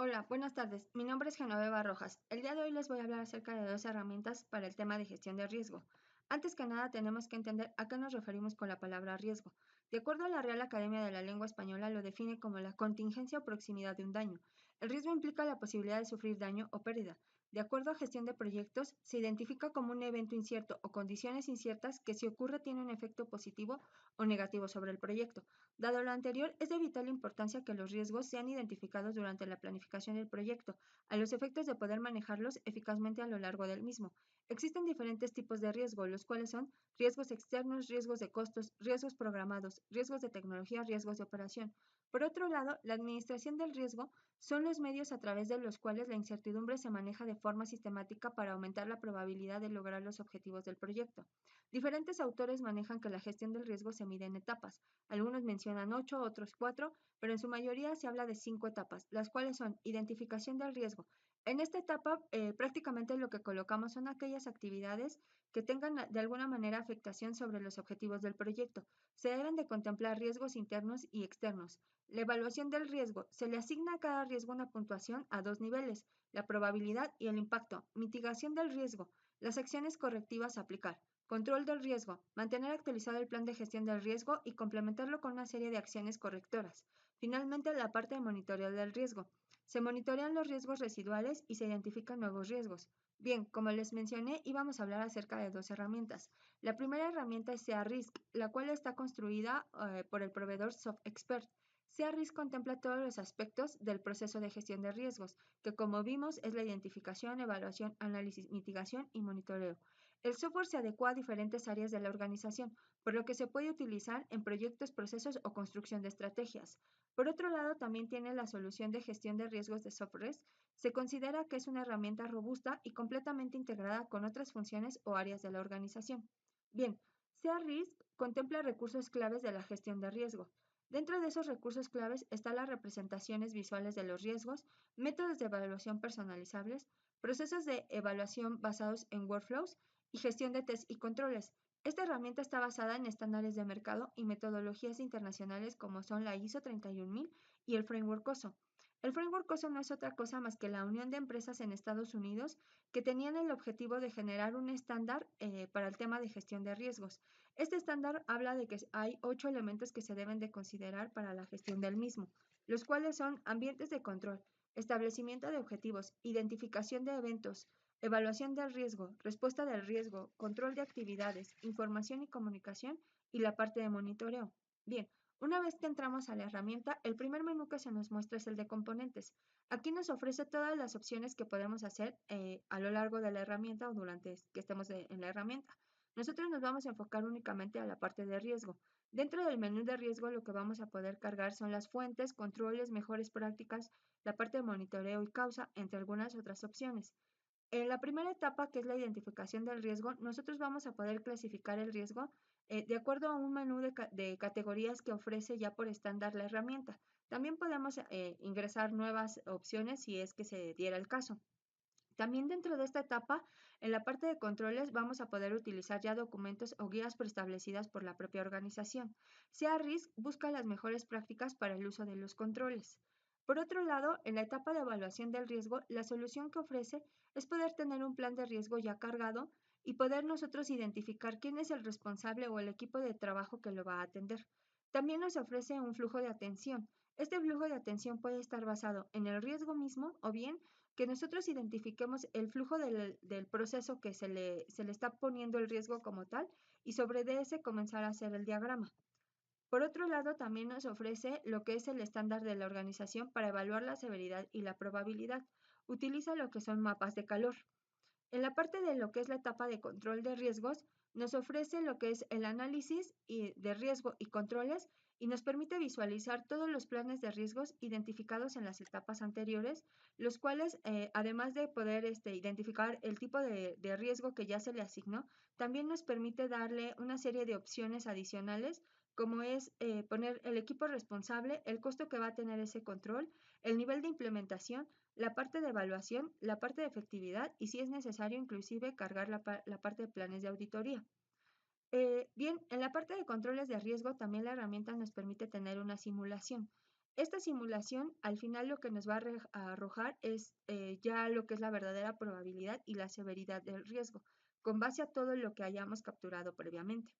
Hola, buenas tardes. Mi nombre es Genoveva Rojas. El día de hoy les voy a hablar acerca de dos herramientas para el tema de gestión de riesgo. Antes que nada, tenemos que entender a qué nos referimos con la palabra riesgo. De acuerdo a la Real Academia de la Lengua Española, lo define como la contingencia o proximidad de un daño. El riesgo implica la posibilidad de sufrir daño o pérdida. De acuerdo a gestión de proyectos, se identifica como un evento incierto o condiciones inciertas que si ocurre tiene un efecto positivo o negativo sobre el proyecto. Dado lo anterior, es de vital importancia que los riesgos sean identificados durante la planificación del proyecto, a los efectos de poder manejarlos eficazmente a lo largo del mismo. Existen diferentes tipos de riesgo, los cuales son riesgos externos, riesgos de costos, riesgos programados, riesgos de tecnología, riesgos de operación. Por otro lado, la administración del riesgo son los medios a través de los cuales la incertidumbre se maneja de forma sistemática para aumentar la probabilidad de lograr los objetivos del proyecto. Diferentes autores manejan que la gestión del riesgo se mide en etapas. Algunos mencionan 8, otros 4, pero en su mayoría se habla de 5 etapas, las cuales son identificación del riesgo. En esta etapa, prácticamente lo que colocamos son aquellas actividades que tengan de alguna manera afectación sobre los objetivos del proyecto. Se deben de contemplar riesgos internos y externos. La evaluación del riesgo. Se le asigna a cada riesgo una puntuación a dos niveles, la probabilidad y el impacto. Mitigación del riesgo. Las acciones correctivas a aplicar. Control del riesgo. Mantener actualizado el plan de gestión del riesgo y complementarlo con una serie de acciones correctoras. Finalmente, la parte de monitoreo del riesgo. Se monitorean los riesgos residuales y se identifican nuevos riesgos. Bien, como les mencioné, íbamos a hablar acerca de dos herramientas. La primera herramienta es SEA-Risk, la cual está construida por el proveedor SoftExpert. SEA-Risk contempla todos los aspectos del proceso de gestión de riesgos, que como vimos es la identificación, evaluación, análisis, mitigación y monitoreo. El software se adecua a diferentes áreas de la organización, por lo que se puede utilizar en proyectos, procesos o construcción de estrategias. Por otro lado, también tiene la solución de gestión de riesgos de software. Se considera que es una herramienta robusta y completamente integrada con otras funciones o áreas de la organización. Bien, SEA-Risk contempla recursos claves de la gestión de riesgo. Dentro de esos recursos claves están las representaciones visuales de los riesgos, métodos de evaluación personalizables, procesos de evaluación basados en workflows y gestión de test y controles. Esta herramienta está basada en estándares de mercado y metodologías internacionales como son la ISO 31000 y el Framework OSO. El Framework OSO no es otra cosa más que la unión de empresas en Estados Unidos que tenían el objetivo de generar un estándar para el tema de gestión de riesgos. Este estándar habla de que hay 8 elementos que se deben de considerar para la gestión del mismo, los cuales son ambientes de control, establecimiento de objetivos, identificación de eventos, evaluación del riesgo, respuesta del riesgo, control de actividades, información y comunicación y la parte de monitoreo. Bien, una vez que entramos a la herramienta, el primer menú que se nos muestra es el de componentes. Aquí nos ofrece todas las opciones que podemos hacer a lo largo de la herramienta o durante que estemos en la herramienta. Nosotros nos vamos a enfocar únicamente a la parte de riesgo. Dentro del menú de riesgo lo que vamos a poder cargar son las fuentes, controles, mejores prácticas, la parte de monitoreo y causa, entre algunas otras opciones. En la primera etapa, que es la identificación del riesgo, nosotros vamos a poder clasificar el riesgo de acuerdo a un menú de categorías que ofrece ya por estándar la herramienta. También podemos ingresar nuevas opciones si es que se diera el caso. También dentro de esta etapa, en la parte de controles, vamos a poder utilizar ya documentos o guías preestablecidas por la propia organización. SEA-Risk busca las mejores prácticas para el uso de los controles. Por otro lado, en la etapa de evaluación del riesgo, la solución que ofrece es poder tener un plan de riesgo ya cargado y poder nosotros identificar quién es el responsable o el equipo de trabajo que lo va a atender. También nos ofrece un flujo de atención. Este flujo de atención puede estar basado en el riesgo mismo o bien que nosotros identifiquemos el flujo del proceso que se le está poniendo el riesgo como tal y sobre de ese comenzar a hacer el diagrama. Por otro lado, también nos ofrece lo que es el estándar de la organización para evaluar la severidad y la probabilidad. Utiliza lo que son mapas de calor. En la parte de lo que es la etapa de control de riesgos, nos ofrece lo que es el análisis de riesgo y controles y nos permite visualizar todos los planes de riesgos identificados en las etapas anteriores, los cuales, además de poder identificar el tipo de riesgo que ya se le asignó, también nos permite darle una serie de opciones adicionales, como es poner el equipo responsable, el costo que va a tener ese control, el nivel de implementación, la parte de evaluación, la parte de efectividad y si es necesario inclusive cargar la parte de planes de auditoría. Bien, en la parte de controles de riesgo también la herramienta nos permite tener una simulación. Esta simulación al final lo que nos va a arrojar es ya lo que es la verdadera probabilidad y la severidad del riesgo, con base a todo lo que hayamos capturado previamente.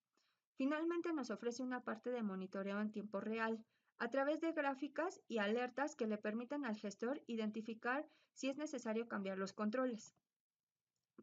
Finalmente nos ofrece una parte de monitoreo en tiempo real, a través de gráficas y alertas que le permiten al gestor identificar si es necesario cambiar los controles.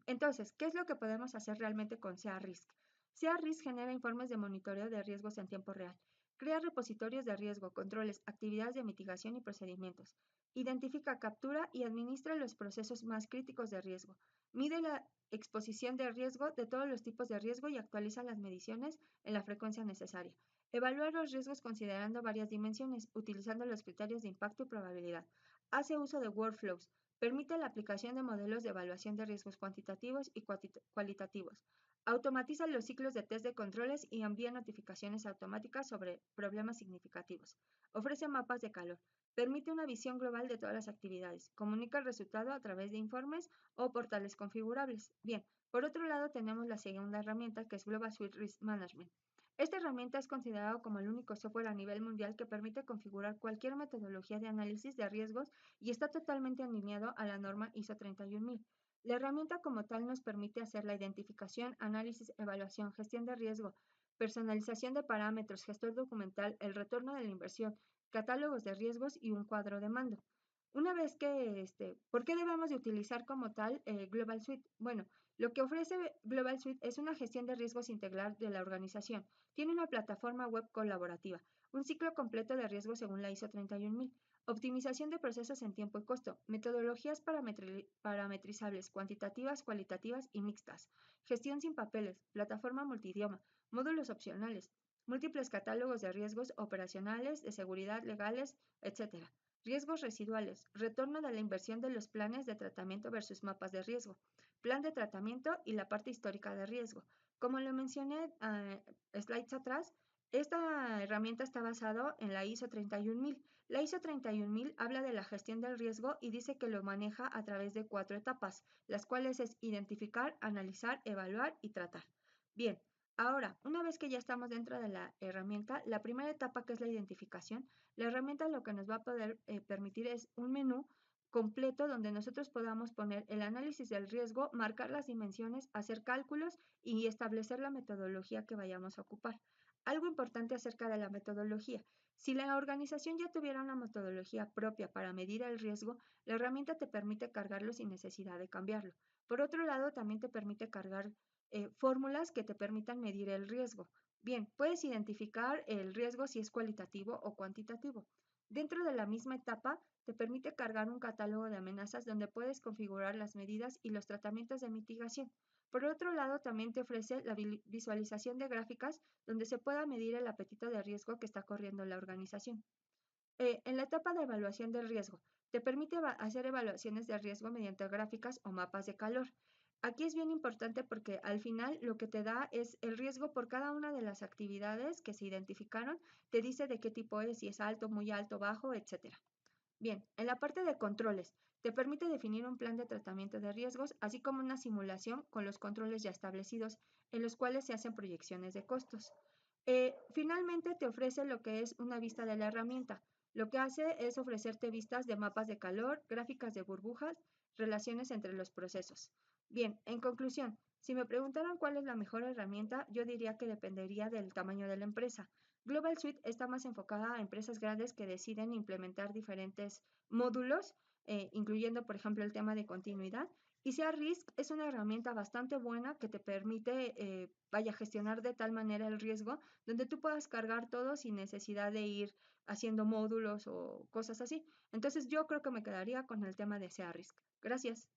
Entonces, ¿qué es lo que podemos hacer realmente con SEA-RISC? SEA-RISC genera informes de monitoreo de riesgos en tiempo real, crea repositorios de riesgo, controles, actividades de mitigación y procedimientos, identifica, captura y administra los procesos más críticos de riesgo, mide la exposición de riesgo de todos los tipos de riesgo y actualiza las mediciones en la frecuencia necesaria. Evalúa los riesgos considerando varias dimensiones, utilizando los criterios de impacto y probabilidad. Hace uso de workflows, permite la aplicación de modelos de evaluación de riesgos cuantitativos y cualitativos. Automatiza los ciclos de test de controles y envía notificaciones automáticas sobre problemas significativos. Ofrece mapas de calor. Permite una visión global de todas las actividades. Comunica el resultado a través de informes o portales configurables. Bien, por otro lado tenemos la segunda herramienta que es Global Suite Risk Management. Esta herramienta es considerada como el único software a nivel mundial que permite configurar cualquier metodología de análisis de riesgos y está totalmente alineado a la norma ISO 31000. La herramienta como tal nos permite hacer la identificación, análisis, evaluación, gestión de riesgo, personalización de parámetros, gestor documental, el retorno de la inversión, catálogos de riesgos y un cuadro de mando. Una vez que, ¿por qué debemos de utilizar como tal Global Suite? Bueno, lo que ofrece Global Suite es una gestión de riesgos integral de la organización. Tiene una plataforma web colaborativa, un ciclo completo de riesgos según la ISO 31000, optimización de procesos en tiempo y costo, metodologías parametrizables, cuantitativas, cualitativas y mixtas, gestión sin papeles, plataforma multidioma, módulos opcionales, múltiples catálogos de riesgos operacionales, de seguridad, legales, etc. Riesgos residuales, retorno de la inversión de los planes de tratamiento versus mapas de riesgo, plan de tratamiento y la parte histórica de riesgo. Como lo mencioné slides atrás, esta herramienta está basada en la ISO 31000. La ISO 31000 habla de la gestión del riesgo y dice que lo maneja a través de 4 etapas, las cuales es identificar, analizar, evaluar y tratar. Bien, ahora, una vez que ya estamos dentro de la herramienta, la primera etapa que es la identificación, la herramienta lo que nos va a poder permitir es un menú completo donde nosotros podamos poner el análisis del riesgo, marcar las dimensiones, hacer cálculos y establecer la metodología que vayamos a ocupar. Algo importante acerca de la metodología. Si la organización ya tuviera una metodología propia para medir el riesgo, la herramienta te permite cargarlo sin necesidad de cambiarlo. Por otro lado, también te permite cargar fórmulas que te permitan medir el riesgo. Bien, puedes identificar el riesgo si es cualitativo o cuantitativo. Dentro de la misma etapa, te permite cargar un catálogo de amenazas donde puedes configurar las medidas y los tratamientos de mitigación. Por otro lado, también te ofrece la visualización de gráficas donde se pueda medir el apetito de riesgo que está corriendo la organización. En la etapa de evaluación del riesgo, te permite hacer evaluaciones de riesgo mediante gráficas o mapas de calor. Aquí es bien importante porque al final lo que te da es el riesgo por cada una de las actividades que se identificaron, te dice de qué tipo es, si es alto, muy alto, bajo, etc. Bien, en la parte de controles, te permite definir un plan de tratamiento de riesgos, así como una simulación con los controles ya establecidos, en los cuales se hacen proyecciones de costos. Finalmente, te ofrece lo que es una vista de la herramienta. Lo que hace es ofrecerte vistas de mapas de calor, gráficas de burbujas, relaciones entre los procesos. Bien, en conclusión, si me preguntaran cuál es la mejor herramienta, yo diría que dependería del tamaño de la empresa. Global Suite está más enfocada a empresas grandes que deciden implementar diferentes módulos, incluyendo, por ejemplo, el tema de continuidad. Y SEA Risk es una herramienta bastante buena que te permite, gestionar de tal manera el riesgo, donde tú puedas cargar todo sin necesidad de ir haciendo módulos o cosas así. Entonces, yo creo que me quedaría con el tema de SEA Risk. Gracias.